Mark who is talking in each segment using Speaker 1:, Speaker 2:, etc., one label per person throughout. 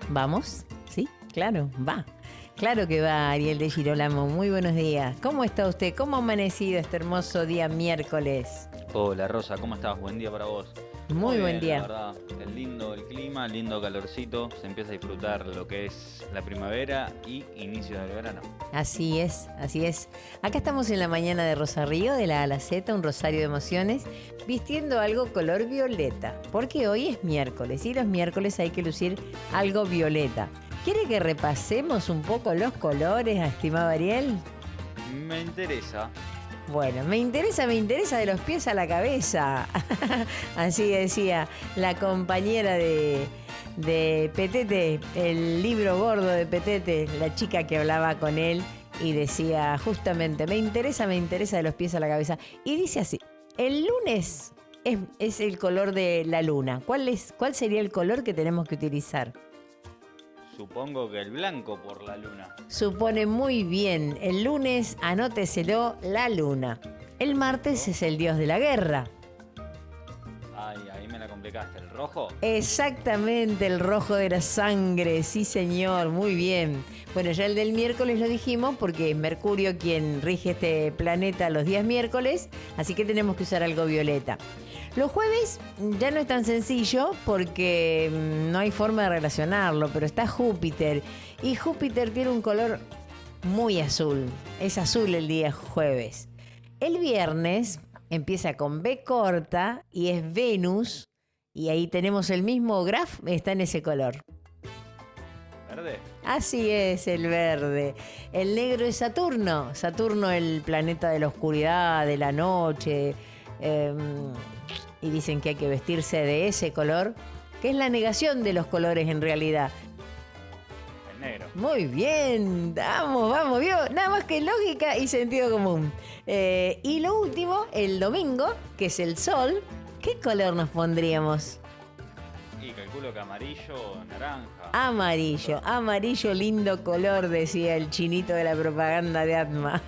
Speaker 1: ¿Vamos? ¿Sí? Claro, va. Claro que va, Ariel de Girolamo. Muy buenos días. ¿Cómo está usted? ¿Cómo ha amanecido este hermoso día miércoles?
Speaker 2: Hola Rosa, ¿cómo estás? Buen día para vos.
Speaker 1: Muy buen
Speaker 2: Bien, la
Speaker 1: día.
Speaker 2: verdad. Es lindo el clima, lindo calorcito. Se empieza a disfrutar lo que es la primavera y inicio del verano.
Speaker 1: Así es, así es. Acá estamos en la mañana de Rosa Río, de la A a la Z, un rosario de emociones, vistiendo algo color violeta, porque hoy es miércoles y los miércoles hay que lucir algo violeta. ¿Quiere que repasemos un poco los colores, estimado Ariel?
Speaker 2: Me interesa.
Speaker 1: Bueno, me interesa de los pies a la cabeza. Así decía la compañera de Petete, el libro gordo de Petete, la chica que hablaba con él y decía justamente, me interesa de los pies a la cabeza. Y dice así, el lunes es el color de la luna. ¿Cuál sería el color que tenemos que utilizar?
Speaker 2: Supongo que el blanco por la luna.
Speaker 1: Supone muy bien. El lunes, anóteselo, la luna. El martes es el dios de la guerra.
Speaker 2: Ay, ahí me la complicaste. ¿El rojo?
Speaker 1: Exactamente, el rojo de la sangre. Sí, señor, muy bien. Bueno, ya el del miércoles lo dijimos porque es Mercurio quien rige este planeta los días miércoles, así que tenemos que usar algo violeta. Los jueves ya no es tan sencillo porque no hay forma de relacionarlo, pero está Júpiter y Júpiter tiene un color muy azul. Es azul el día jueves. El viernes empieza con B corta y es Venus y ahí tenemos el mismo graf, está en ese color.
Speaker 2: ¿Verde?
Speaker 1: Así es, el verde. El negro es Saturno. Saturno, el planeta de la oscuridad, de la noche. Y dicen que hay que vestirse de ese color, que es la negación de los colores en realidad.
Speaker 2: El negro.
Speaker 1: Muy bien, vamos, vio, nada más que lógica y sentido común. Y lo último, el domingo, que es el sol, ¿qué color nos pondríamos?
Speaker 2: Y calculo que amarillo o naranja.
Speaker 1: Amarillo, lindo color, decía el chinito de la propaganda de Atma.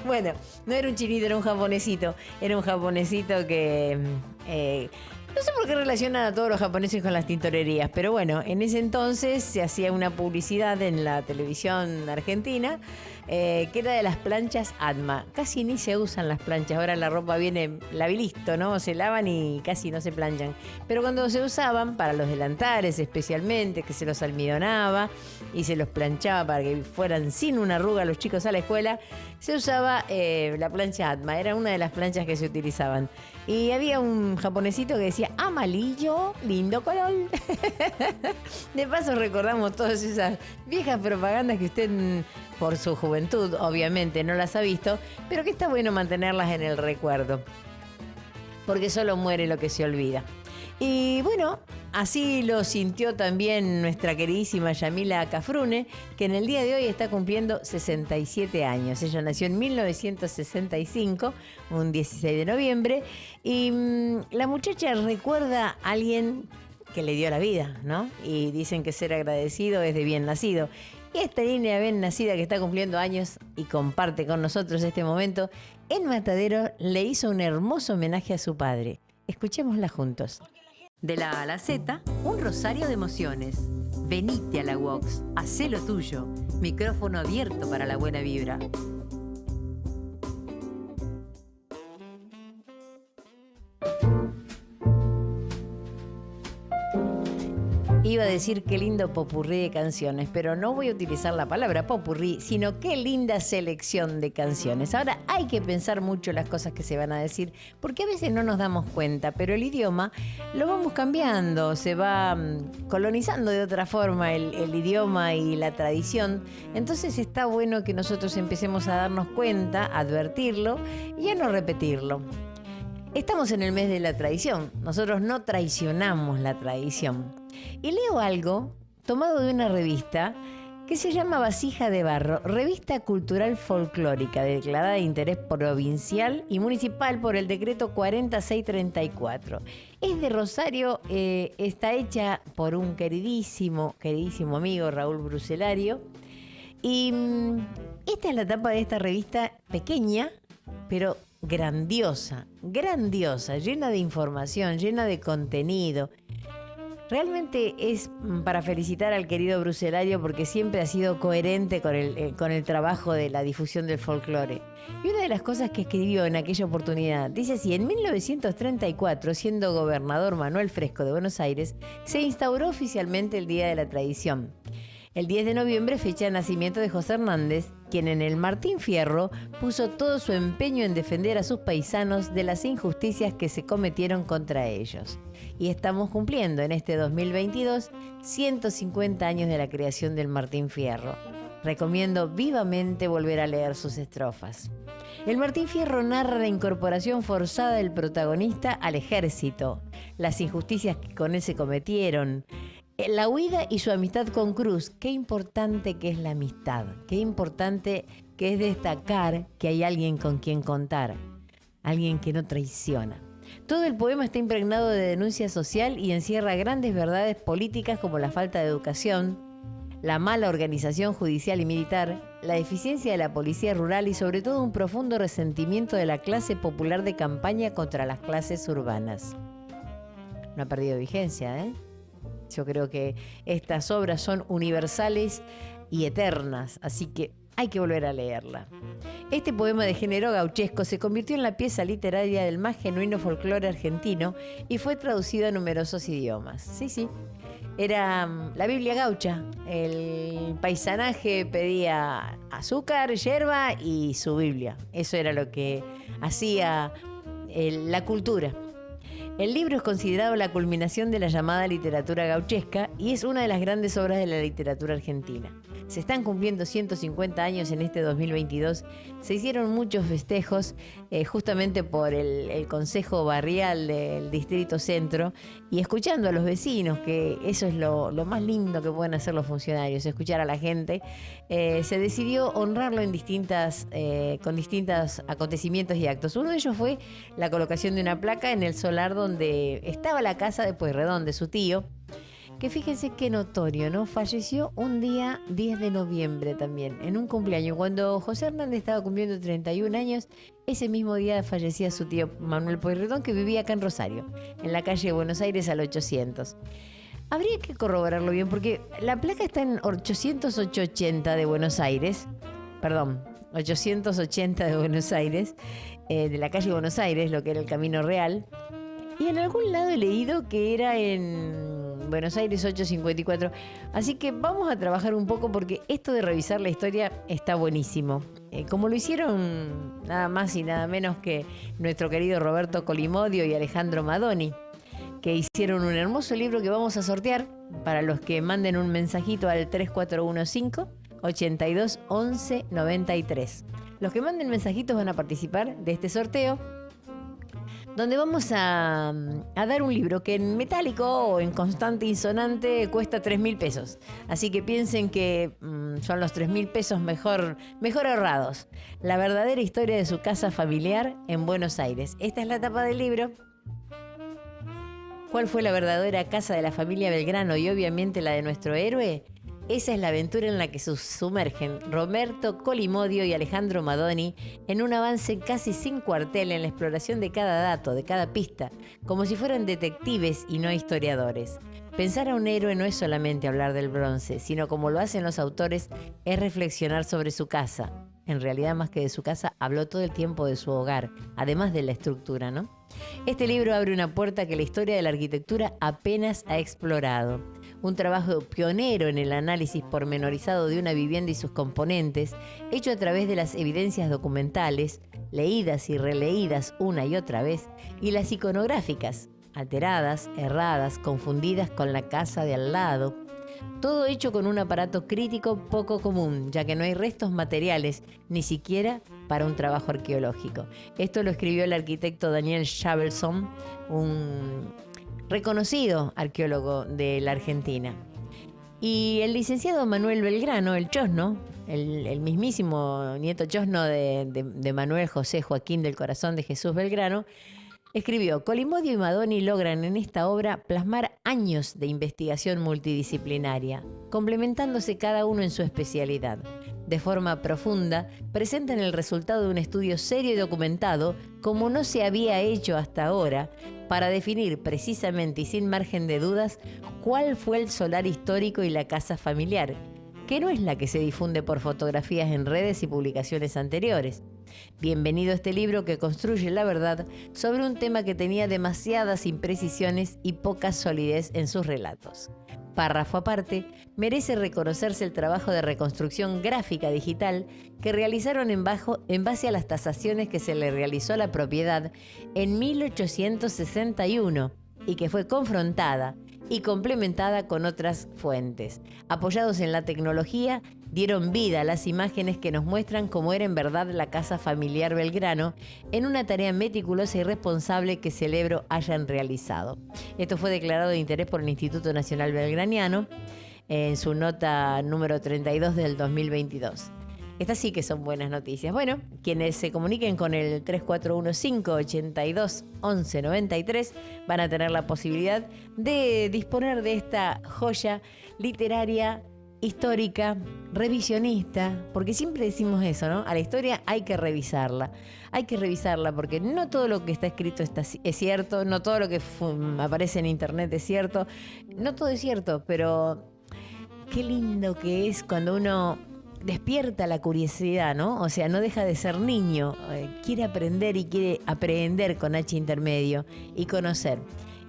Speaker 1: Bueno, no era un chinito, era un japonesito. Era un japonesito que... no sé por qué relacionan a todos los japoneses con las tintorerías, pero bueno, en ese entonces se hacía una publicidad en la televisión argentina que era de las planchas Atma. Casi ni se usan las planchas, ahora la ropa viene listo, ¿no? Se lavan y casi no se planchan. Pero cuando se usaban, para los delantares especialmente, que se los almidonaba y se los planchaba para que fueran sin una arruga los chicos a la escuela, se usaba la plancha Atma, era una de las planchas que se utilizaban. Y había un japonesito que decía, amarillo, lindo color. De paso recordamos todas esas viejas propagandas que usted, por su juventud, obviamente no las ha visto, pero que está bueno mantenerlas en el recuerdo, porque solo muere lo que se olvida. Y bueno, así lo sintió también nuestra queridísima Yamila Cafrune, que en el día de hoy está cumpliendo 67 años. Ella nació en 1965, un 16 de noviembre, y la muchacha recuerda a alguien que le dio la vida, ¿no? Y dicen que ser agradecido es de bien nacido. Y esta línea bien nacida que está cumpliendo años y comparte con nosotros este momento, en Matadero le hizo un hermoso homenaje a su padre. Escuchémosla juntos. De la A a la Z, un rosario de emociones. Venite a la Vox, hacé lo tuyo. Micrófono abierto para la buena vibra. Iba a decir qué lindo popurrí de canciones, pero no voy a utilizar la palabra popurrí, sino qué linda selección de canciones. Ahora hay que pensar mucho las cosas que se van a decir, porque a veces no nos damos cuenta, pero el idioma lo vamos cambiando, se va colonizando de otra forma el idioma y la tradición. Entonces está bueno que nosotros empecemos a darnos cuenta, a advertirlo y a no repetirlo. Estamos en el mes de la tradición, nosotros no traicionamos la tradición. Y leo algo tomado de una revista que se llama Vasija de Barro, revista cultural folclórica declarada de interés provincial y municipal por el decreto 40634. Es de Rosario, está hecha por un queridísimo amigo, Raúl Bruselario. Y esta es la tapa de esta revista pequeña, pero grandiosa, llena de información, llena de contenido. Realmente es para felicitar al querido Bruselario porque siempre ha sido coherente con el trabajo de la difusión del folclore. Y una de las cosas que escribió en aquella oportunidad, dice así: en 1934, siendo gobernador Manuel Fresco de Buenos Aires, se instauró oficialmente el Día de la Tradición. El 10 de noviembre, fecha de nacimiento de José Hernández, quien en el Martín Fierro puso todo su empeño en defender a sus paisanos de las injusticias que se cometieron contra ellos. Y estamos cumpliendo en este 2022 150 años de la creación del Martín Fierro. Recomiendo vivamente volver a leer sus estrofas. El Martín Fierro narra la incorporación forzada del protagonista al ejército, las injusticias que con él se cometieron, la huida y su amistad con Cruz. Qué importante que es la amistad, qué importante que es destacar que hay alguien con quien contar, alguien que no traiciona. Todo el poema está impregnado de denuncia social y encierra grandes verdades políticas como la falta de educación, la mala organización judicial y militar, la eficiencia de la policía rural y sobre todo un profundo resentimiento de la clase popular de campaña contra las clases urbanas. No ha perdido vigencia, ¿eh? Yo creo que estas obras son universales y eternas, así que hay que volver a leerla. Este poema de género gauchesco se convirtió en la pieza literaria del más genuino folclore argentino y fue traducido a numerosos idiomas. Sí. Era la Biblia gaucha. El paisanaje pedía azúcar, yerba y su Biblia. Eso era lo que hacía la cultura. El libro es considerado la culminación de la llamada literatura gauchesca y es una de las grandes obras de la literatura argentina. Se están cumpliendo 150 años en este 2022. Se hicieron muchos festejos justamente por el Consejo Barrial del Distrito Centro y escuchando a los vecinos, que eso es lo más lindo que pueden hacer los funcionarios, escuchar a la gente. Se decidió honrarlo con distintos acontecimientos y actos. Uno de ellos fue la colocación de una placa en el solar donde estaba la casa de Pueyrredón, de su tío, que fíjense qué notorio, ¿no? Falleció un día 10 de noviembre también, en un cumpleaños. Cuando José Hernández estaba cumpliendo 31 años, ese mismo día fallecía su tío Manuel Pueyrredón, que vivía acá en Rosario, en la calle de Buenos Aires al 800. Habría que corroborarlo bien, porque la placa está en 880 de Buenos Aires, 880 de Buenos Aires, de la calle de Buenos Aires, lo que era el Camino Real. Y en algún lado he leído que era en Buenos Aires 854. Así que vamos a trabajar un poco porque esto de revisar la historia está buenísimo. Como lo hicieron nada más y nada menos que nuestro querido Roberto Colimodio y Alejandro Madoni, que hicieron un hermoso libro que vamos a sortear para los que manden un mensajito al 3415 82 11 93. Los que manden mensajitos van a participar de este sorteo, donde vamos a dar un libro que en metálico o en constante insonante cuesta 3.000 pesos. Así que piensen que son los 3.000 pesos mejor ahorrados. La verdadera historia de su casa familiar en Buenos Aires. Esta es la tapa del libro. ¿Cuál fue la verdadera casa de la familia Belgrano y obviamente la de nuestro héroe? Esa es la aventura en la que se sumergen Roberto Colimodio y Alejandro Madoni en un avance casi sin cuartel en la exploración de cada dato, de cada pista, como si fueran detectives y no historiadores. Pensar a un héroe no es solamente hablar del bronce, sino como lo hacen los autores, es reflexionar sobre su casa. En realidad, más que de su casa, habló todo el tiempo de su hogar, además de la estructura, ¿no? Este libro abre una puerta que la historia de la arquitectura apenas ha explorado. Un trabajo pionero en el análisis pormenorizado de una vivienda y sus componentes, hecho a través de las evidencias documentales, leídas y releídas una y otra vez, y las iconográficas, alteradas, erradas, confundidas con la casa de al lado. Todo hecho con un aparato crítico poco común, ya que no hay restos materiales, ni siquiera para un trabajo arqueológico. Esto lo escribió el arquitecto Daniel Shavelson, un reconocido arqueólogo de la Argentina. Y el licenciado Manuel Belgrano, el Chosno, el mismísimo nieto Chosno de Manuel José Joaquín del Corazón de Jesús Belgrano, escribió: Colimodio y Madoni logran en esta obra plasmar años de investigación multidisciplinaria, complementándose cada uno en su especialidad. de forma profunda, presentan el resultado de un estudio serio y documentado, como no se había hecho hasta ahora, para definir precisamente y sin margen de dudas cuál fue el solar histórico y la casa familiar, que no es la que se difunde por fotografías en redes y publicaciones anteriores. Bienvenido a este libro que construye la verdad sobre un tema que tenía demasiadas imprecisiones y poca solidez en sus relatos. Párrafo aparte, merece reconocerse el trabajo de reconstrucción gráfica digital que realizaron en base a las tasaciones que se le realizó a la propiedad en 1861 y que fue confrontada y complementada con otras fuentes. Apoyados en la tecnología, dieron vida a las imágenes que nos muestran cómo era en verdad la casa familiar Belgrano, en una tarea meticulosa y responsable que celebro hayan realizado. Esto fue declarado de interés por el Instituto Nacional Belgraniano en su nota número 32 del 2022. Estas sí que son buenas noticias. Bueno, quienes se comuniquen con el 3415821193 van a tener la posibilidad de disponer de esta joya literaria, histórica, revisionista, porque siempre decimos eso, ¿no? A la historia hay que revisarla porque no todo lo que está escrito es cierto, no todo lo que aparece en internet es cierto, no todo es cierto, pero qué lindo que es cuando uno despierta la curiosidad, ¿no? O sea, no deja de ser niño, quiere aprender y quiere aprehender con H intermedio y conocer.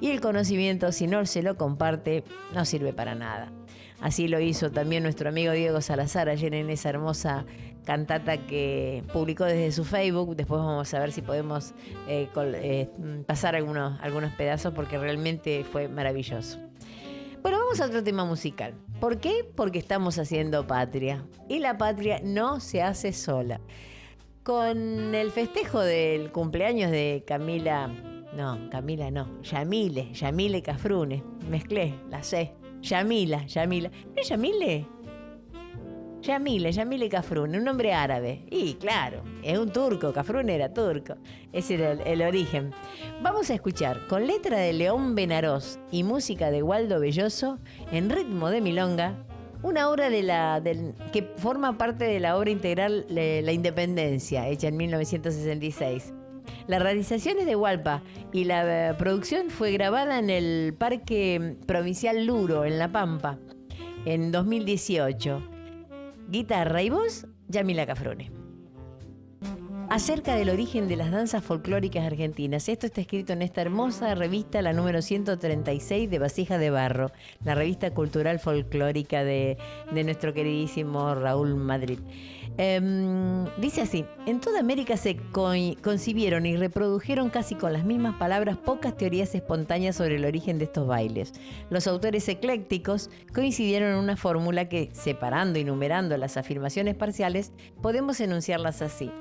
Speaker 1: Y el conocimiento, si no se lo comparte, no sirve para nada. Así lo hizo también nuestro amigo Diego Salazar ayer en esa hermosa cantata que publicó desde su Facebook. Después vamos a ver si podemos pasar algunos pedazos porque realmente fue maravilloso. Bueno, vamos a otro tema musical. ¿Por qué? Porque estamos haciendo patria. Y la patria no se hace sola. Con el festejo del cumpleaños de Yamile Cafrune. Mezclé, la sé. Yamile. ¿No es Yamile? Yamile Cafrune, un nombre árabe. Y claro, es un turco, Cafrune era turco. Ese era el origen. Vamos a escuchar, con letra de León Benarós y música de Waldo Belloso, en ritmo de milonga, una obra que forma parte de la obra integral La Independencia, hecha en 1966. La realización es de Hualpa y la producción fue grabada en el Parque Provincial Luro, en La Pampa, en 2018. Guitarra y voz, Yamila Cafrune. Acerca del origen de las danzas folclóricas argentinas. Esto está escrito en esta hermosa revista, la número 136 de Vasija de Barro, la revista cultural folclórica de nuestro queridísimo Raúl Madrid. Dice así: en toda América se concibieron y reprodujeron casi con las mismas palabras pocas teorías espontáneas sobre el origen de estos bailes. Los autores eclécticos coincidieron en una fórmula que, separando y numerando las afirmaciones parciales, podemos enunciarlas así.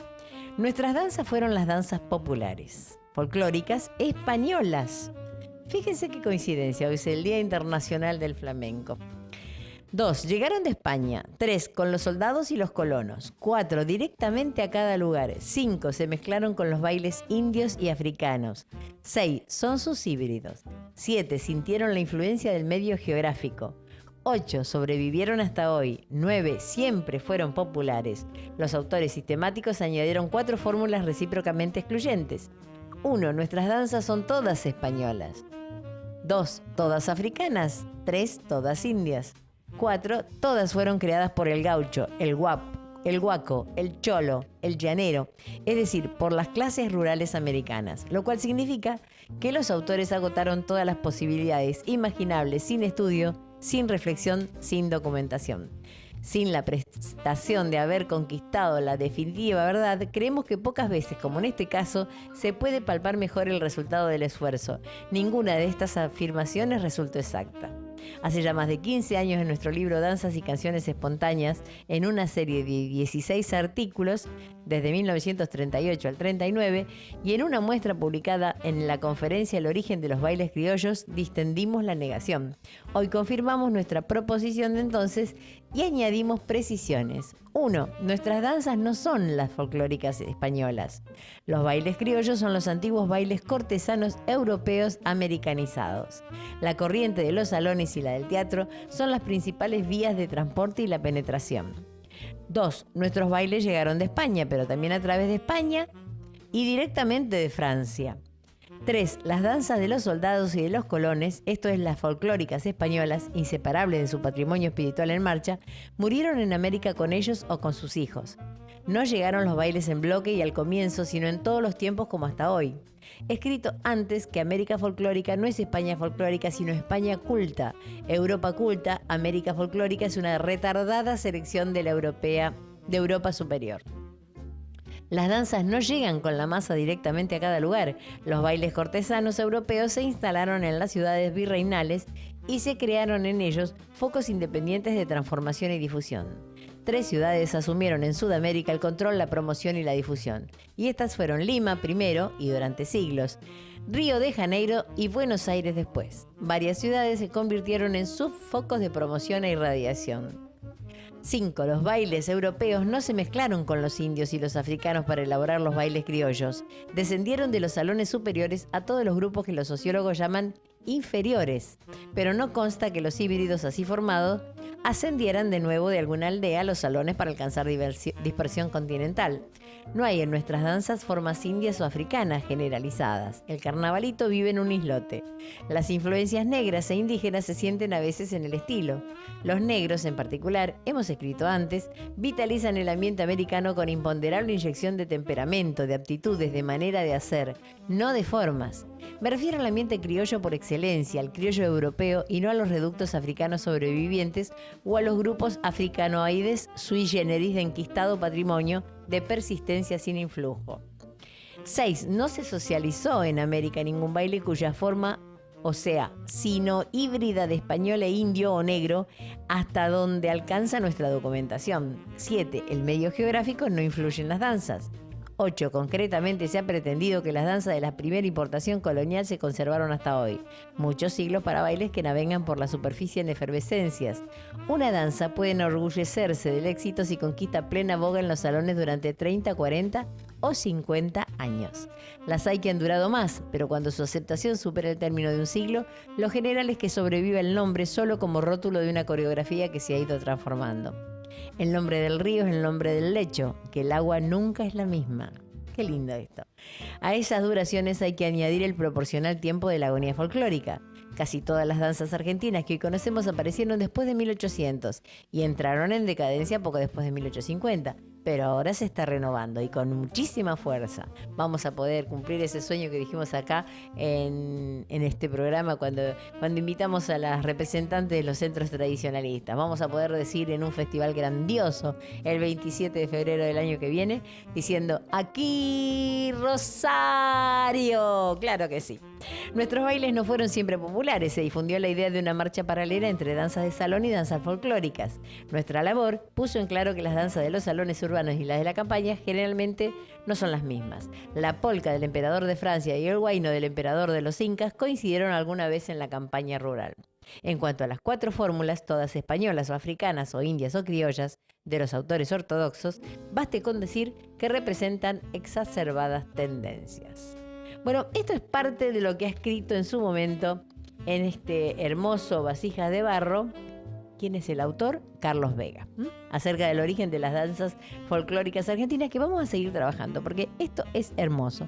Speaker 1: Nuestras danzas fueron las danzas populares, folclóricas, españolas. Fíjense qué coincidencia, hoy es el Día Internacional del Flamenco. 2. Llegaron de España. 3. Con los soldados y los colonos. 4. Directamente a cada lugar. 5. Se mezclaron con los bailes indios y africanos. 6. Son sus híbridos. 7. Sintieron la influencia del medio geográfico. 8. Sobrevivieron hasta hoy. 9. Siempre fueron populares. Los autores sistemáticos añadieron 4 fórmulas recíprocamente excluyentes. 1. Nuestras danzas son todas españolas. 2. Todas africanas. 3. Todas indias. 4. Todas fueron creadas por el gaucho, el guaco, el cholo, el llanero, es decir, por las clases rurales americanas, lo cual significa que los autores agotaron todas las posibilidades imaginables sin estudio, sin reflexión, sin documentación. Sin la prestación de haber conquistado la definitiva verdad, creemos que pocas veces, como en este caso, se puede palpar mejor el resultado del esfuerzo. Ninguna de estas afirmaciones resultó exacta. Hace ya más de 15 años en nuestro libro Danzas y Canciones Espontáneas, en una serie de 16 artículos, desde 1938 al 39, y en una muestra publicada en la conferencia El origen de los bailes criollos, distendimos la negación. Hoy confirmamos nuestra proposición de entonces y añadimos precisiones. 1. Nuestras danzas no son las folclóricas españolas. Los bailes criollos son los antiguos bailes cortesanos europeos americanizados. La corriente de los salones y la del teatro son las principales vías de transporte y la penetración. 2. Nuestros bailes llegaron de España, pero también a través de España y directamente de Francia. 3. Las danzas de los soldados y de los colones, esto es las folclóricas españolas, inseparables de su patrimonio espiritual en marcha, murieron en América con ellos o con sus hijos. No llegaron los bailes en bloque y al comienzo, sino en todos los tiempos como hasta hoy. He escrito antes que América folclórica no es España folclórica, sino España culta. Europa culta, América folclórica es una retardada selección de Europa superior. Las danzas no llegan con la masa directamente a cada lugar. Los bailes cortesanos europeos se instalaron en las ciudades virreinales y se crearon en ellos focos independientes de transformación y difusión. 3 ciudades asumieron en Sudamérica el control, la promoción y la difusión. Y estas fueron Lima primero y durante siglos, Río de Janeiro y Buenos Aires después. Varias ciudades se convirtieron en subfocos de promoción e irradiación. 5. Los bailes europeos no se mezclaron con los indios y los africanos para elaborar los bailes criollos. Descendieron de los salones superiores a todos los grupos que los sociólogos llaman inferiores, pero no consta que los híbridos así formados ascendieran de nuevo de alguna aldea a los salones para alcanzar dispersión continental. No hay en nuestras danzas formas indias o africanas generalizadas. El carnavalito vive en un islote. Las influencias negras e indígenas se sienten a veces en el estilo. Los negros, en particular, hemos escrito antes, vitalizan el ambiente americano con imponderable inyección de temperamento, de aptitudes, de manera de hacer, no de formas. Me refiero al ambiente criollo por excelencia, al criollo europeo y no a los reductos africanos sobrevivientes o a los grupos africanoides sui generis de enquistado patrimonio de persistencia sin influjo. 6. No se socializó en América ningún baile cuya forma, o sea, sino híbrida de español e indio o negro, hasta donde alcanza nuestra documentación. 7. El medio geográfico no influye en las danzas. 8. Concretamente se ha pretendido que las danzas de la primera importación colonial se conservaron hasta hoy. Muchos siglos para bailes que navegan por la superficie en efervescencias. Una danza puede enorgullecerse del éxito si conquista plena boga en los salones durante 30, 40 o 50 años. Las hay que han durado más, pero cuando su aceptación supera el término de un siglo, lo general es que sobreviva el nombre solo como rótulo de una coreografía que se ha ido transformando. El nombre del río es el nombre del lecho, que el agua nunca es la misma. Qué lindo esto. A esas duraciones hay que añadir el proporcional tiempo de la agonía folclórica. Casi todas las danzas argentinas que hoy conocemos aparecieron después de 1800 y entraron en decadencia poco después de 1850. Pero ahora se está renovando y con muchísima fuerza. Vamos a poder cumplir ese sueño que dijimos acá en este programa cuando invitamos a las representantes de los centros tradicionalistas. Vamos a poder decir en un festival grandioso el 27 de febrero del año que viene, diciendo ¡aquí Rosario! ¡Claro que sí! Nuestros bailes no fueron siempre populares. Se difundió la idea de una marcha paralela entre danzas de salón y danzas folclóricas. Nuestra labor puso en claro que las danzas de los salones urbanos y las de la campaña generalmente no son las mismas. La polca del emperador de Francia y el huayno del emperador de los incas coincidieron alguna vez en la campaña rural. En cuanto a las 4 fórmulas, todas españolas o africanas o indias o criollas, de los autores ortodoxos, baste con decir que representan exacerbadas tendencias. Bueno, esto es parte de lo que ha escrito en su momento en este hermoso Vasijas de Barro. ¿Quién es el autor? Carlos Vega. Acerca del origen de las danzas folclóricas argentinas, que vamos a seguir trabajando, porque esto es hermoso.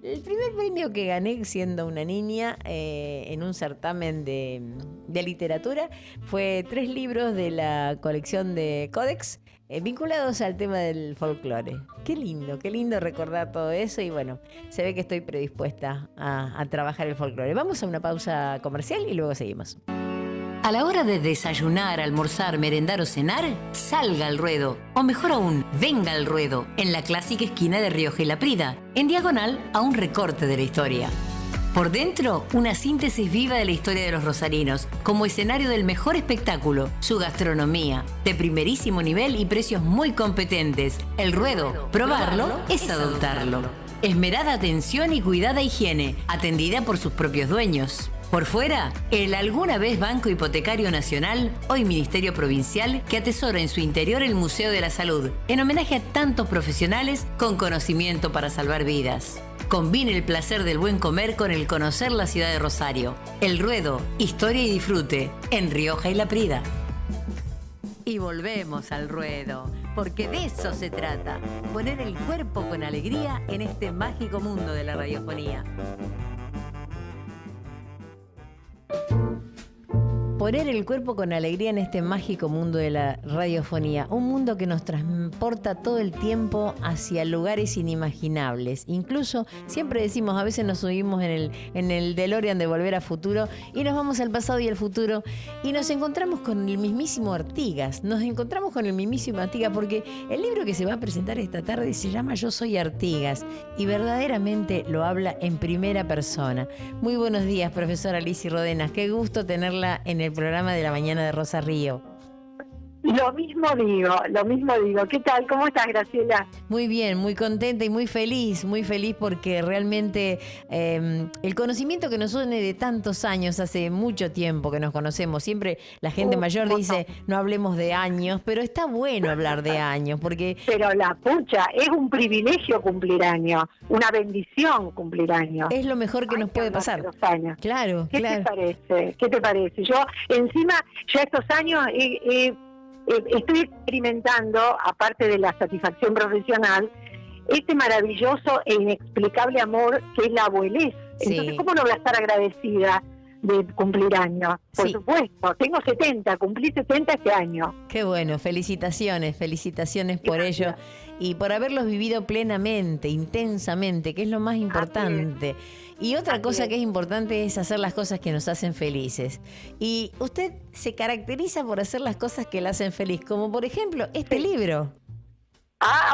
Speaker 1: El primer premio que gané siendo una niña en un certamen de literatura fue 3 libros de la colección de Codex vinculados al tema del folclore. Qué lindo recordar todo eso y bueno, se ve que estoy predispuesta a trabajar el folclore. Vamos a una pausa comercial y luego seguimos.
Speaker 3: A la hora de desayunar, almorzar, merendar o cenar, salga al ruedo. O mejor aún, venga al ruedo, en la clásica esquina de Rioja y Laprida, en diagonal a un recorte de la historia. Por dentro, una síntesis viva de la historia de los rosarinos, como escenario del mejor espectáculo, su gastronomía, de primerísimo nivel y precios muy competentes. El ruedo, probarlo es adoptarlo. Esmerada atención y cuidada higiene, atendida por sus propios dueños. Por fuera, el alguna vez Banco Hipotecario Nacional, hoy Ministerio Provincial, que atesora en su interior el Museo de la Salud, en homenaje a tantos profesionales con conocimiento para salvar vidas. Combine el placer del buen comer con el conocer la ciudad de Rosario. El Ruedo, historia y disfrute, en Rioja y Laprida. Y volvemos al ruedo. porque de eso se trata. Poner el cuerpo con alegría en este mágico mundo de la radiofonía.
Speaker 1: Poner el cuerpo con alegría en este mágico mundo de la radiofonía. Un mundo que nos transporta todo el tiempo hacia lugares inimaginables. Incluso, siempre decimos, a veces nos subimos en el DeLorean de Volver a Futuro y nos vamos al pasado y al futuro y nos encontramos con el mismísimo Artigas. Nos encontramos con el mismísimo Artigas porque el libro que se va a presentar esta tarde se llama Yo soy Artigas y verdaderamente lo habla en primera persona. Muy buenos días, profesora Lizzy Rodenas. Qué gusto tenerla en el programa de la mañana de Rosa Río.
Speaker 4: Lo mismo digo. ¿Qué tal? ¿Cómo estás, Graciela?
Speaker 1: Muy bien, muy contenta y muy feliz porque realmente el conocimiento que nos une de tantos años, hace mucho tiempo que nos conocemos, siempre la gente mayor dice, no hablemos de años, pero está bueno hablar de años, porque... Pero
Speaker 4: la pucha, es un privilegio cumplir años, una bendición cumplir años.
Speaker 1: Es lo mejor que nos puede pasar. Claro,
Speaker 4: ¿Qué te parece? Yo, encima, ya estos años estoy experimentando, aparte de la satisfacción profesional, este maravilloso e inexplicable amor que es la abuelez.
Speaker 1: Sí.
Speaker 4: Entonces, ¿cómo no voy a estar agradecida de cumplir años? Por supuesto, tengo 70, cumplí 70 este año.
Speaker 1: Qué bueno, felicitaciones por ello y por haberlos vivido plenamente, intensamente, que es lo más importante. Y otra cosa que es importante es hacer las cosas que nos hacen felices. Y usted se caracteriza por hacer las cosas que le hacen feliz, como por ejemplo este libro.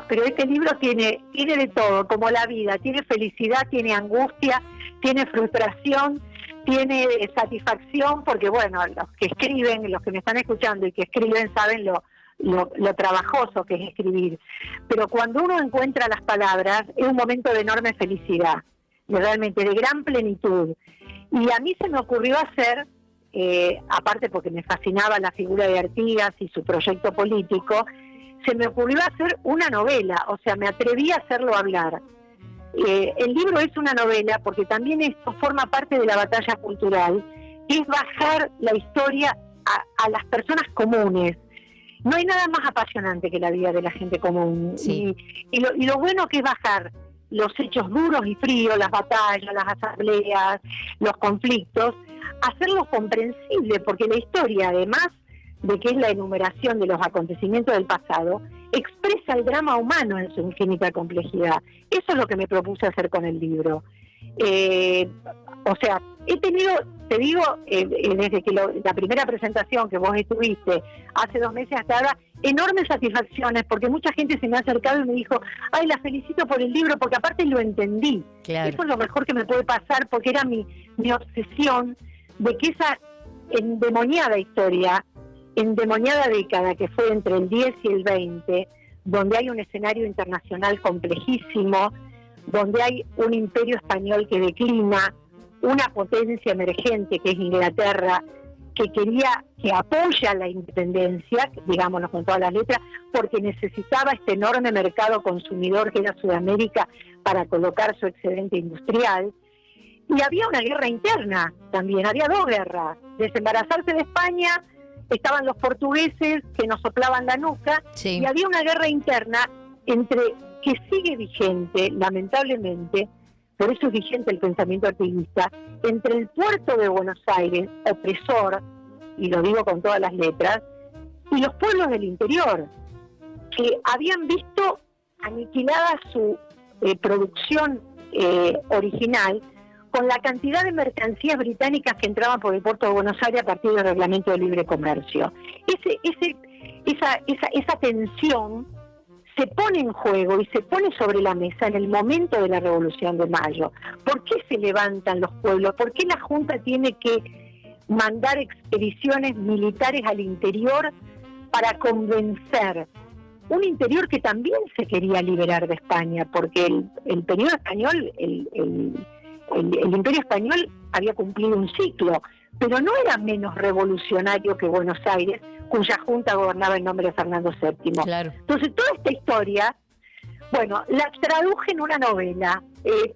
Speaker 4: Pero este libro tiene de todo, como la vida. Tiene felicidad, tiene angustia, tiene frustración, tiene satisfacción, porque bueno, los que escriben, los que me están escuchando y que escriben saben lo trabajoso que es escribir. Pero cuando uno encuentra las palabras, es un momento de enorme felicidad. Realmente de gran plenitud. Y a mí se me ocurrió hacer, aparte porque me fascinaba la figura de Artigas y su proyecto político, se me ocurrió hacer una novela, o sea, me atreví a hacerlo hablar. El libro es una novela porque también esto forma parte de la batalla cultural, que es bajar la historia a las personas comunes. No hay nada más apasionante que la vida de la gente común.
Speaker 1: Sí.
Speaker 4: Y lo bueno que es bajar los hechos duros y fríos, las batallas, las asambleas, los conflictos, hacerlos comprensibles, porque la historia, además de que es la enumeración de los acontecimientos del pasado, expresa el drama humano en su infinita complejidad. Eso es lo que me propuse hacer con el libro. O sea, he tenido, te digo, desde que la primera presentación que vos estuviste hace 2 meses hasta ahora, enormes satisfacciones, porque mucha gente se me ha acercado y me dijo, ay, la felicito por el libro, porque aparte lo entendí.
Speaker 1: Claro.
Speaker 4: Eso es lo mejor que me puede pasar, porque era mi obsesión de que esa endemoniada historia, endemoniada década que fue entre el 10 y el 20, donde hay un escenario internacional complejísimo, donde hay un imperio español que declina, una potencia emergente que es Inglaterra, que apoya la independencia, digámoslo con todas las letras, porque necesitaba este enorme mercado consumidor que era Sudamérica para colocar su excedente industrial. Y había una guerra interna también, había 2 guerras. Desembarazarse de España, estaban los portugueses que nos soplaban la nuca,
Speaker 1: sí.
Speaker 4: Y había una guerra interna que sigue vigente, lamentablemente, por eso es vigente el pensamiento artiguista, entre el puerto de Buenos Aires, opresor, y lo digo con todas las letras, y los pueblos del interior, que habían visto aniquilada su producción original con la cantidad de mercancías británicas que entraban por el puerto de Buenos Aires a partir del Reglamento de Libre Comercio. Esa tensión se pone en juego y se pone sobre la mesa en el momento de la Revolución de Mayo. ¿Por qué se levantan los pueblos? ¿Por qué la Junta tiene que mandar expediciones militares al interior para convencer? Un interior que también se quería liberar de España, porque el periodo español, el Imperio Español había cumplido un ciclo, pero no era menos revolucionario que Buenos Aires, cuya junta gobernaba en nombre de Fernando VII.
Speaker 1: Claro.
Speaker 4: Entonces, toda esta historia, bueno, la traduje en una novela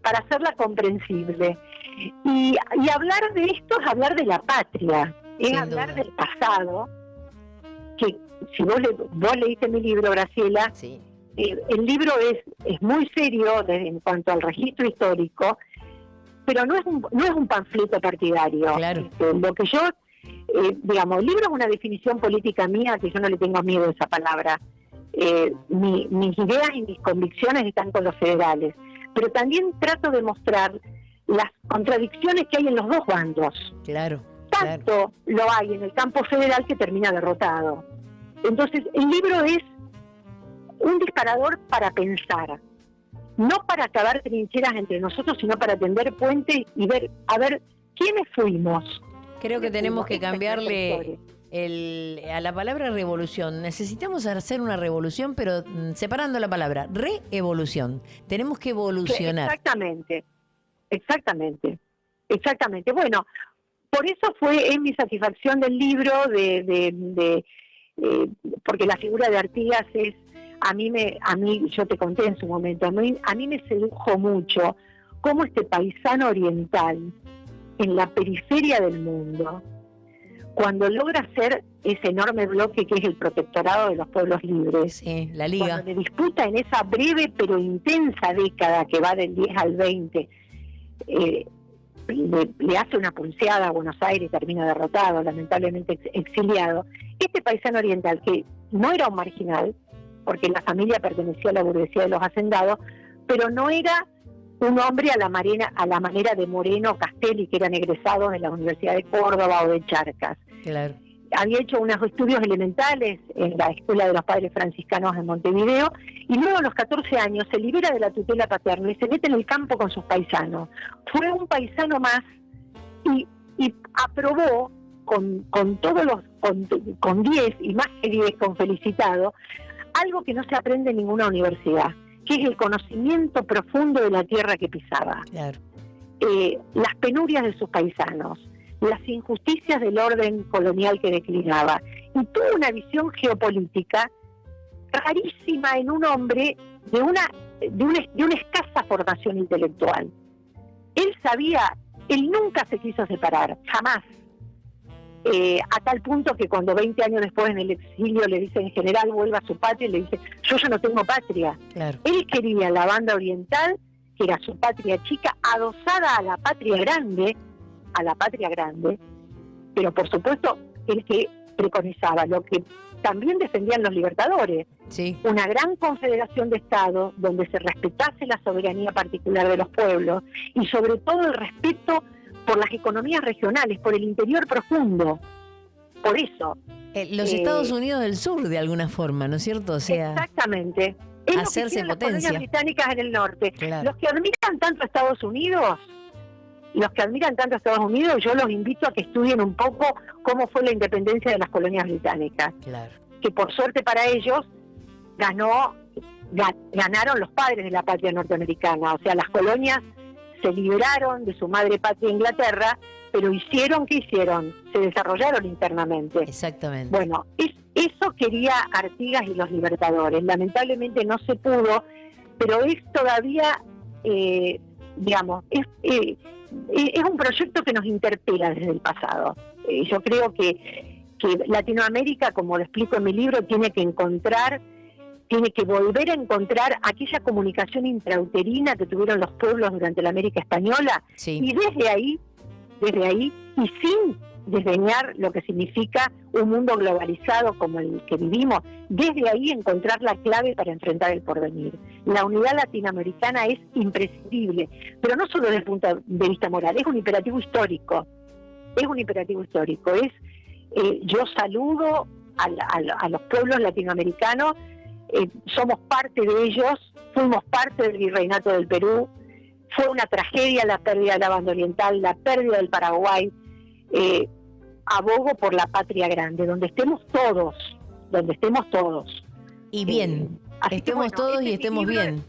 Speaker 4: para hacerla comprensible. Y hablar de esto es hablar de la patria, es
Speaker 1: Sin
Speaker 4: hablar
Speaker 1: duda.
Speaker 4: del pasado, que si vos leíste mi libro, Graciela,
Speaker 1: Sí.
Speaker 4: El libro es muy serio en cuanto al registro histórico, pero no es un panfleto partidario.
Speaker 1: Claro.
Speaker 4: Lo que yo, digamos, el libro es una definición política mía, que yo no le tengo miedo a esa palabra. Mis ideas y mis convicciones están con los federales, pero también trato de mostrar las contradicciones que hay en los dos bandos.
Speaker 1: Claro.
Speaker 4: Tanto lo hay en el campo federal que termina derrotado. Entonces, el libro es un disparador para pensar, no para cavar trincheras entre nosotros, sino para tender puentes y ver, a ver, ¿quiénes fuimos?
Speaker 1: Creo que tenemos que
Speaker 4: Esta es nuestra
Speaker 1: cambiarle
Speaker 4: historia.
Speaker 1: a la palabra revolución. Necesitamos hacer una revolución, pero separando la palabra, reevolución. Tenemos que evolucionar.
Speaker 4: Exactamente. Bueno, por eso es mi satisfacción del libro, porque la figura de Artigas es, a mí yo te conté en su momento, a mí me sedujo mucho cómo este paisano oriental en la periferia del mundo, cuando logra hacer ese enorme bloque que es el Protectorado de los Pueblos Libres,
Speaker 1: Sí, la Liga.
Speaker 4: cuando le disputa en esa breve pero intensa década que va del 10 al 20, le hace una pulseada a Buenos Aires y termina derrotado, lamentablemente exiliado. Este paisano oriental, que no era un marginal, porque la familia pertenecía a la burguesía de los hacendados, pero no era un hombre a la manera de Moreno Castelli, que eran egresados de la Universidad de Córdoba o de Charcas.
Speaker 1: Claro.
Speaker 4: Había hecho unos estudios elementales en la Escuela de los Padres Franciscanos en Montevideo, y luego a los 14 años se libera de la tutela paterna y se mete en el campo con sus paisanos. Fue un paisano más y aprobó con todos los, con 10 y más que 10 con felicitado, algo que no se aprende en ninguna universidad, que es el conocimiento profundo de la tierra que pisaba.
Speaker 1: Claro.
Speaker 4: Las penurias de sus paisanos, las injusticias del orden colonial que declinaba, y tuvo una visión geopolítica rarísima en un hombre de una escasa formación intelectual. Él nunca se quiso separar, jamás. A tal punto que cuando 20 años después en el exilio le dice en general vuelva a su patria, le dice, yo ya no tengo patria.
Speaker 1: Claro.
Speaker 4: Él quería la banda oriental, que era su patria chica, adosada a la patria grande, pero por supuesto el que preconizaba, lo que también defendían los libertadores,
Speaker 1: Sí.
Speaker 4: una gran confederación de estados donde se respetase la soberanía particular de los pueblos y sobre todo el respeto por las economías regionales, por el interior profundo. Por eso.
Speaker 1: Los Estados Unidos del Sur, de alguna forma, ¿no es cierto? O sea,
Speaker 4: exactamente. Es lo que
Speaker 1: hacerse
Speaker 4: tienen las
Speaker 1: potencia.
Speaker 4: colonias británicas en el norte.
Speaker 1: Claro.
Speaker 4: Los que admiran tanto a Estados Unidos, yo los invito a que estudien un poco cómo fue la independencia de las colonias británicas.
Speaker 1: Claro.
Speaker 4: Que por suerte para ellos ganaron los padres de la patria norteamericana. O sea, las colonias se liberaron de su madre patria Inglaterra, pero ¿qué hicieron? Se desarrollaron internamente.
Speaker 1: Exactamente.
Speaker 4: Bueno, eso quería Artigas y los libertadores. Lamentablemente no se pudo, pero es todavía, es un proyecto que nos interpela desde el pasado. Yo creo que Latinoamérica, como lo explico en mi libro, tiene que volver a encontrar aquella comunicación intrauterina que tuvieron los pueblos durante la América Española,
Speaker 1: Sí.
Speaker 4: y desde ahí, y sin desdeñar lo que significa un mundo globalizado como el que vivimos, desde ahí encontrar la clave para enfrentar el porvenir. La unidad latinoamericana es imprescindible, pero no solo desde el punto de vista moral, es un imperativo histórico. Yo saludo a los pueblos latinoamericanos. Somos parte de ellos, fuimos parte del virreinato del Perú, fue una tragedia la pérdida de la banda oriental, la pérdida del Paraguay. Abogo por la patria grande, donde estemos todos.
Speaker 1: Y bien,
Speaker 4: Así que,
Speaker 1: estemos
Speaker 4: bueno,
Speaker 1: todos
Speaker 4: este
Speaker 1: y
Speaker 4: es mi
Speaker 1: estemos
Speaker 4: libro.
Speaker 1: bien.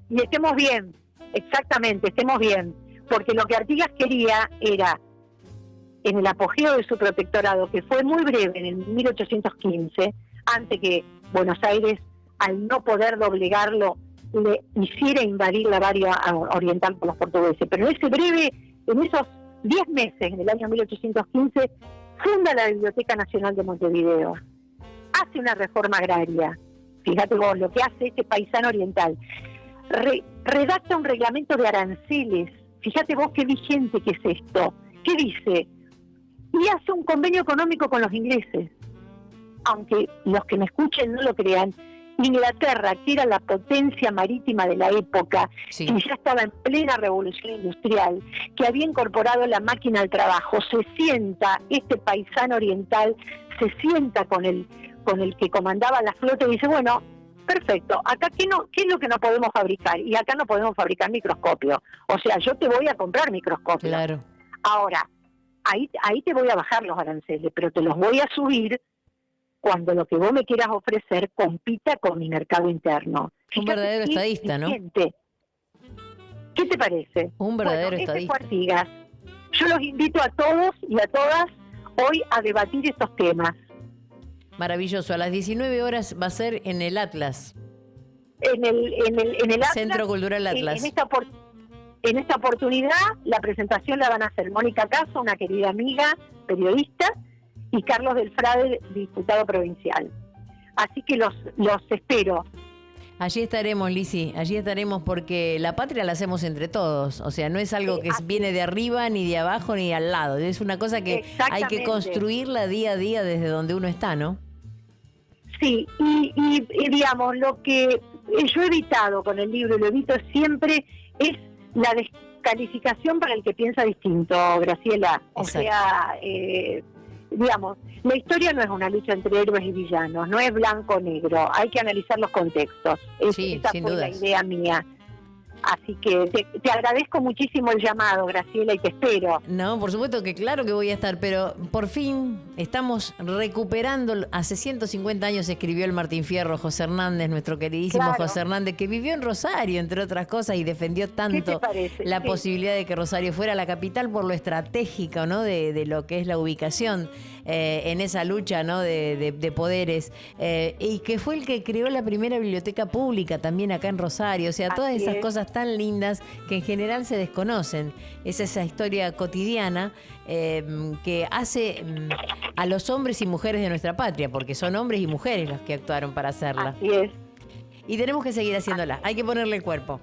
Speaker 4: Y estemos bien, exactamente, estemos bien, porque lo que Artigas quería era, en el apogeo de su protectorado, que fue muy breve, en el 1815, antes que Buenos Aires, al no poder doblegarlo, le hiciera invadir la área oriental por los portugueses. Pero en esos 10 meses, en el año 1815, funda la Biblioteca Nacional de Montevideo. hace una reforma agraria. Fíjate vos, lo que hace este paisano oriental. Redacta un reglamento de aranceles. Fíjate vos qué vigente que es esto. ¿Qué dice? Y hace un convenio económico con los ingleses. Aunque los que me escuchen no lo crean, Inglaterra, que era la potencia marítima de la época,
Speaker 1: Sí.
Speaker 4: que ya estaba en plena revolución industrial, que había incorporado la máquina al trabajo, se sienta, este paisano oriental, se sienta con el que comandaba la flota y dice, bueno, perfecto, acá ¿qué es lo que no podemos fabricar? Y acá no podemos fabricar microscopio. O sea, yo te voy a comprar microscopio.
Speaker 1: Claro.
Speaker 4: Ahora, ahí te voy a bajar los aranceles, pero te los voy a subir cuando lo que vos me quieras ofrecer compita con mi mercado interno.
Speaker 1: Un verdadero
Speaker 4: qué
Speaker 1: estadista, ¿no?
Speaker 4: eficiente. ¿Qué te parece?
Speaker 1: Un verdadero
Speaker 4: Bueno,
Speaker 1: estadista.
Speaker 4: Ese fue Artigas. Yo los invito a todos y a todas hoy a debatir estos temas.
Speaker 1: Maravilloso. A las 19 horas va a ser en el Atlas.
Speaker 4: En el Atlas,
Speaker 1: Centro Cultural Atlas.
Speaker 4: En esta oportunidad, la presentación la van a hacer Mónica Caso, una querida amiga, periodista, y Carlos del Frade, diputado provincial. Así que los espero.
Speaker 1: Allí estaremos, Lizzy, allí estaremos porque la patria la hacemos entre todos, o sea, no es algo que viene de arriba, ni de abajo, ni al lado, es una cosa que hay que
Speaker 4: Exactamente.
Speaker 1: construirla día a día desde donde uno está, ¿no?
Speaker 4: Sí, y digamos, lo que yo he evitado con el libro, y lo evito siempre, es la descalificación para el que piensa distinto, Graciela. O
Speaker 1: Exacto.
Speaker 4: sea, digamos, la historia no es una lucha entre héroes y villanos, no es blanco o negro, hay que analizar los contextos.
Speaker 1: Sí,
Speaker 4: Esa
Speaker 1: sin
Speaker 4: fue la
Speaker 1: dudas.
Speaker 4: idea mía. Así que te agradezco muchísimo el llamado, Graciela, y te espero.
Speaker 1: No, por supuesto que claro que voy a estar, pero por fin estamos recuperando, hace 150 años escribió el Martín Fierro, José Hernández, nuestro queridísimo
Speaker 4: Claro.
Speaker 1: José Hernández, que vivió en Rosario, entre otras cosas, y defendió
Speaker 4: ¿Qué
Speaker 1: tanto
Speaker 4: te parece?
Speaker 1: la
Speaker 4: Sí.
Speaker 1: posibilidad de que Rosario fuera la capital por lo estratégico, ¿no? De lo que es la ubicación en esa lucha, ¿no? de poderes, y que fue el que creó la primera biblioteca pública también acá en Rosario, o sea, todas
Speaker 4: Así
Speaker 1: esas
Speaker 4: es.
Speaker 1: cosas tan lindas que en general se desconocen. Es esa historia cotidiana que hace a los hombres y mujeres de nuestra patria, porque son hombres y mujeres los que actuaron para hacerla.
Speaker 4: Así es,
Speaker 1: Y tenemos que seguir haciéndola, hay que ponerle el cuerpo.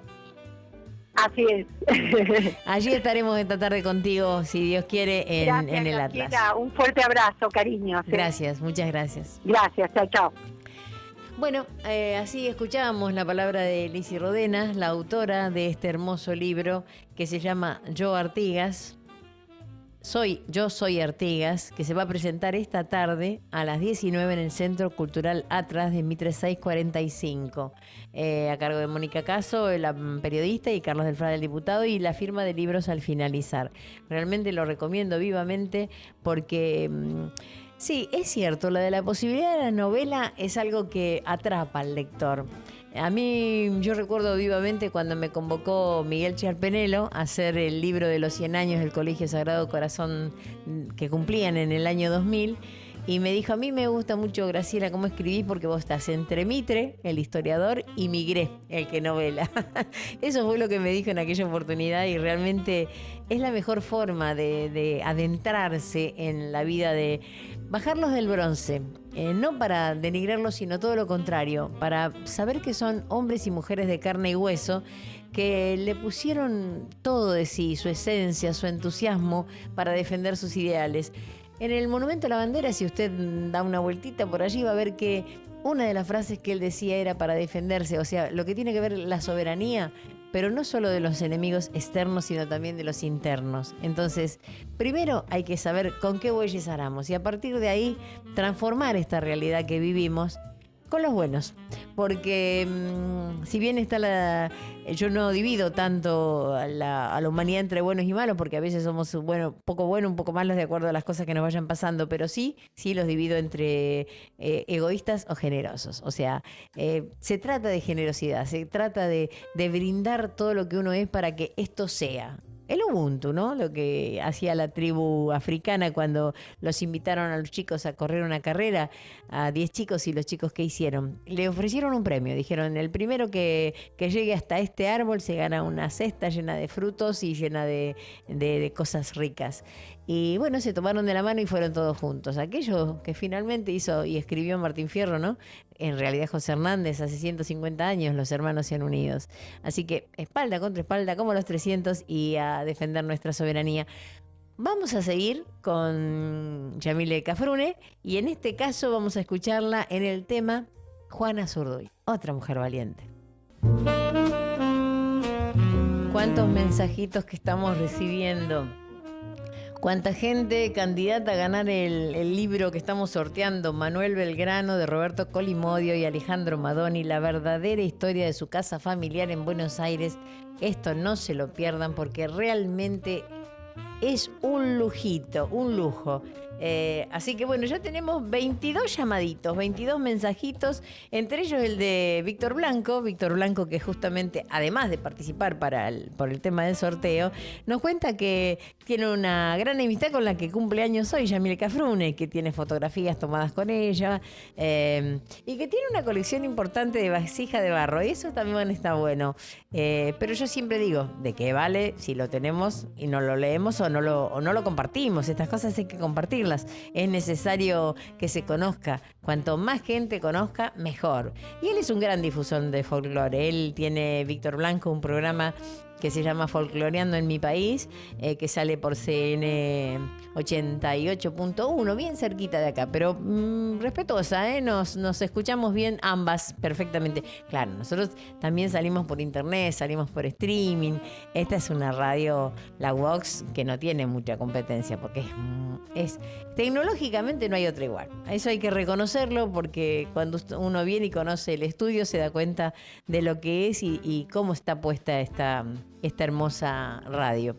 Speaker 4: así es.
Speaker 1: Allí estaremos esta tarde contigo, si Dios quiere,
Speaker 4: Gracias,
Speaker 1: en el
Speaker 4: Graciela.
Speaker 1: Atlas.
Speaker 4: Un fuerte abrazo, cariño. ¿sí?
Speaker 1: Gracias, muchas gracias.
Speaker 4: Gracias, chao, chao.
Speaker 1: Bueno, así escuchábamos la palabra de Lizzy Rodenas, la autora de este hermoso libro que se llama Yo Artigas. Yo soy Artigas, que se va a presentar esta tarde a las 19 en el Centro Cultural Atlas de Mitre 645, a cargo de Mónica Caso, la periodista, y Carlos del Frade, el diputado, y la firma de libros al finalizar. Realmente lo recomiendo vivamente porque... sí, es cierto, la de la posibilidad de la novela es algo que atrapa al lector. A mí, yo recuerdo vivamente cuando me convocó Miguel Chiarpenelo a hacer el libro de los 100 años del Colegio Sagrado Corazón que cumplían en el año 2000, y me dijo, a mí me gusta mucho, Graciela, cómo escribís, porque vos estás entre Mitre, el historiador, y Migré, el que novela. Eso fue lo que me dijo en aquella oportunidad, y realmente es la mejor forma de adentrarse en la vida, de bajarlos del bronce. No para denigrarlos, sino todo lo contrario, para saber que son hombres y mujeres de carne y hueso, que le pusieron todo de sí, su esencia, su entusiasmo, para defender sus ideales. En el Monumento a la Bandera, si usted da una vueltita por allí, va a ver que una de las frases que él decía era para defenderse, o sea, lo que tiene que ver la soberanía, pero no solo de los enemigos externos, sino también de los internos. Entonces, primero hay que saber con qué bueyes aramos, y a partir de ahí transformar esta realidad que vivimos con los buenos. Porque si bien está yo no divido tanto a la humanidad entre buenos y malos, porque a veces somos poco buenos, un poco malos de acuerdo a las cosas que nos vayan pasando, pero sí los divido entre egoístas o generosos. O sea, se trata de generosidad, se trata de brindar todo lo que uno es para que esto sea. El Ubuntu, ¿no? Lo que hacía la tribu africana cuando los invitaron a los chicos a correr una carrera, a 10 chicos, y los chicos, ¿qué hicieron? Le ofrecieron un premio. Dijeron, el primero que llegue hasta este árbol se gana una cesta llena de frutos y llena de cosas ricas. Y bueno, se tomaron de la mano y fueron todos juntos. Aquello que finalmente hizo y escribió Martín Fierro, ¿no? En realidad José Hernández, hace 150 años los hermanos se han unido. Así que espalda contra espalda, como los 300, y a defender nuestra soberanía. Vamos a seguir con Yamile Cafrune y en este caso vamos a escucharla en el tema Juana Zurduy, otra mujer valiente. ¿Cuántos mensajitos que estamos recibiendo? ¿Cuánta gente candidata a ganar el libro que estamos sorteando? Manuel Belgrano, de Roberto Colimodio y Alejandro Madoni, la verdadera historia de su casa familiar en Buenos Aires. Esto no se lo pierdan porque realmente es un lujito, un lujo. Así que bueno, ya tenemos 22 llamaditos, 22 mensajitos, entre ellos el de Víctor Blanco que justamente, además de participar por el tema del sorteo, nos cuenta que tiene una gran amistad con la que cumple años hoy, Yamile Cafrune, que tiene fotografías tomadas con ella, y que tiene una colección importante de vasija de barro, y eso también está bueno. Pero yo siempre digo, ¿de qué vale si lo tenemos y no lo leemos o no lo compartimos? Estas cosas hay que compartirlas. Es necesario que se conozca. Cuanto más gente conozca, mejor. Y él es un gran difusor de folclore. Él tiene, Víctor Blanco, un programa que se llama Folcloreando en mi país, que sale por CN 88.1, bien cerquita de acá, pero respetuosa, nos escuchamos bien ambas perfectamente. Claro, nosotros también salimos por internet, salimos por streaming. Esta es una radio, la Vox, que no tiene mucha competencia, porque es tecnológicamente no hay otra igual. Eso hay que reconocerlo, porque cuando uno viene y conoce el estudio se da cuenta de lo que es y cómo está puesta esta hermosa radio.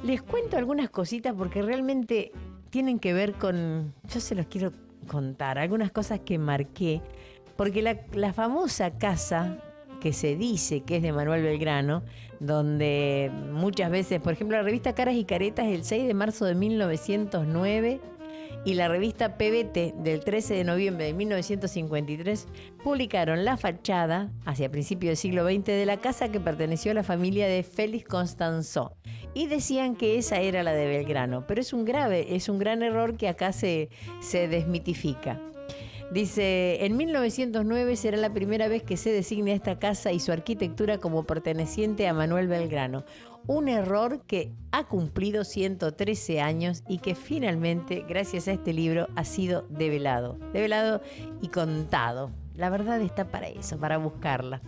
Speaker 1: Les cuento algunas cositas porque realmente tienen que ver con... Yo se los quiero contar, algunas cosas que marqué, porque la famosa casa que se dice que es de Manuel Belgrano, donde muchas veces, por ejemplo, la revista Caras y Caretas el 6 de marzo de 1909 y la revista PBT del 13 de noviembre de 1953 publicaron la fachada, hacia principios del siglo XX, de la casa que perteneció a la familia de Félix Constanzó. Y decían que esa era la de Belgrano, pero es un gran error que acá se desmitifica. Dice, en 1909 será la primera vez que se designe esta casa y su arquitectura como perteneciente a Manuel Belgrano. Un error que ha cumplido 113 años y que finalmente, gracias a este libro, ha sido develado y contado. La verdad está para eso, para buscarla.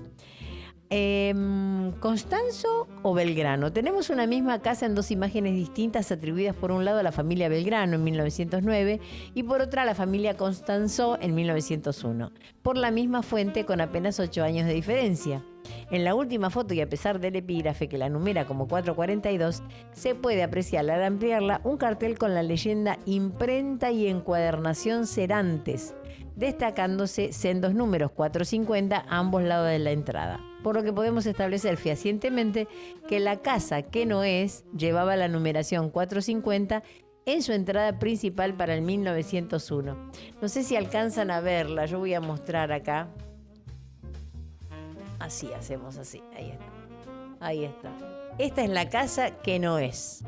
Speaker 1: ¿Constanzo o Belgrano? Tenemos una misma casa en dos imágenes distintas atribuidas por un lado a la familia Belgrano en 1909 y por otra a la familia Constanzó en 1901, por la misma fuente con apenas 8 años de diferencia. En la última foto, y a pesar del epígrafe que la numera como 442, se puede apreciar al ampliarla un cartel con la leyenda Imprenta y Encuadernación Cerantes, destacándose sendos números 450 a ambos lados de la entrada. Por lo que podemos establecer fehacientemente que la casa que no es llevaba la numeración 450 en su entrada principal para el 1901. No sé si alcanzan a verla, yo voy a mostrar acá. Así hacemos, así, ahí está. Esta es la casa que no es.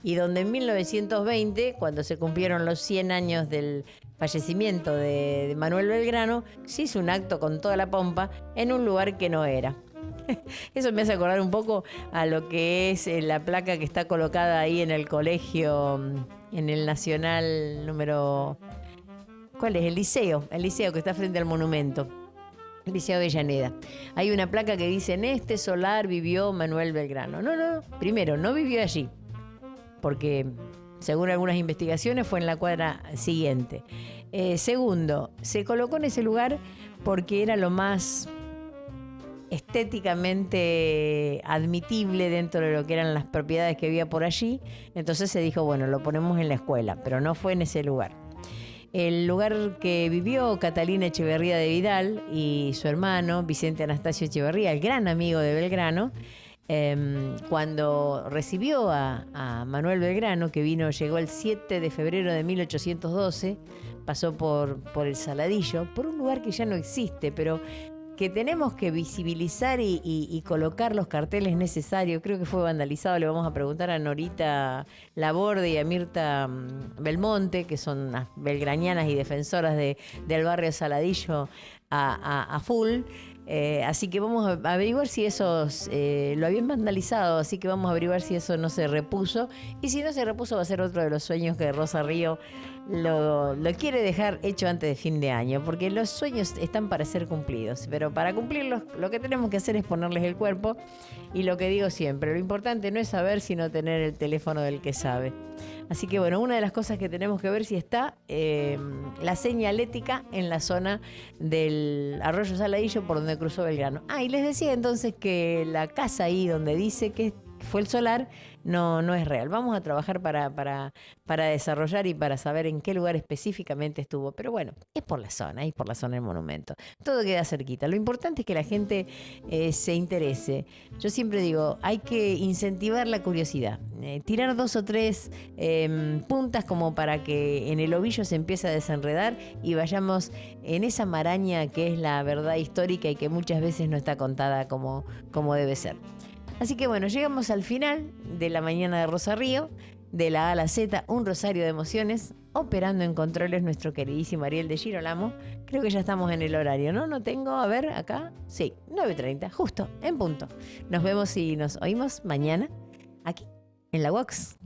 Speaker 1: Y donde en 1920, cuando se cumplieron los 100 años del fallecimiento de Manuel Belgrano, se hizo un acto con toda la pompa en un lugar que no era. Eso me hace acordar un poco a lo que es la placa que está colocada ahí en el colegio, en el Nacional número... ¿Cuál es? El liceo que está frente al monumento. El Liceo Avellaneda. Hay una placa que dice, en este solar vivió Manuel Belgrano. No, primero, no vivió allí, porque según algunas investigaciones fue en la cuadra siguiente. Segundo, se colocó en ese lugar porque era lo más estéticamente admitible dentro de lo que eran las propiedades que había por allí. Entonces se dijo, bueno, lo ponemos en la escuela, pero no fue en ese lugar. El lugar que vivió Catalina Echeverría de Vidal y su hermano Vicente Anastasio Echeverría, el gran amigo de Belgrano, cuando recibió a Manuel Belgrano, que llegó el 7 de febrero de 1812, pasó por el Saladillo, por un lugar que ya no existe, pero que tenemos que visibilizar y colocar los carteles necesarios. Creo que fue vandalizado, le vamos a preguntar a Norita Laborde y a Mirta Belmonte, que son unas belgranianas y defensoras del barrio Saladillo a full. Así que vamos a averiguar si esos lo habían vandalizado, así que vamos a averiguar si eso no se repuso, y si no se repuso va a ser otro de los sueños que Rosa Río lo quiere dejar hecho antes de fin de año, porque los sueños están para ser cumplidos, pero para cumplirlos lo que tenemos que hacer es ponerles el cuerpo, y lo que digo siempre, lo importante no es saber sino tener el teléfono del que sabe. Así que bueno, una de las cosas que tenemos que ver si está la señalética en la zona del Arroyo Saladillo por donde cruzó Belgrano. Y les decía entonces que la casa ahí donde dice que fue el solar no es real. Vamos a trabajar para desarrollar y para saber en qué lugar específicamente estuvo. Pero bueno, es por la zona del monumento. Todo queda cerquita. Lo importante es que la gente se interese. Yo siempre digo, hay que incentivar la curiosidad. Tirar 2 o 3 puntas como para que en el ovillo se empiece a desenredar y vayamos en esa maraña que es la verdad histórica y que muchas veces no está contada como debe ser. Así que bueno, llegamos al final de la mañana de Rosa Río, de la A a la Z, un rosario de emociones, operando en controles nuestro queridísimo Ariel de Girolamo. Creo que ya estamos en el horario, ¿no? No tengo, a ver, acá, sí, 9:30, justo, en punto. Nos vemos y nos oímos mañana, aquí, en la UOX.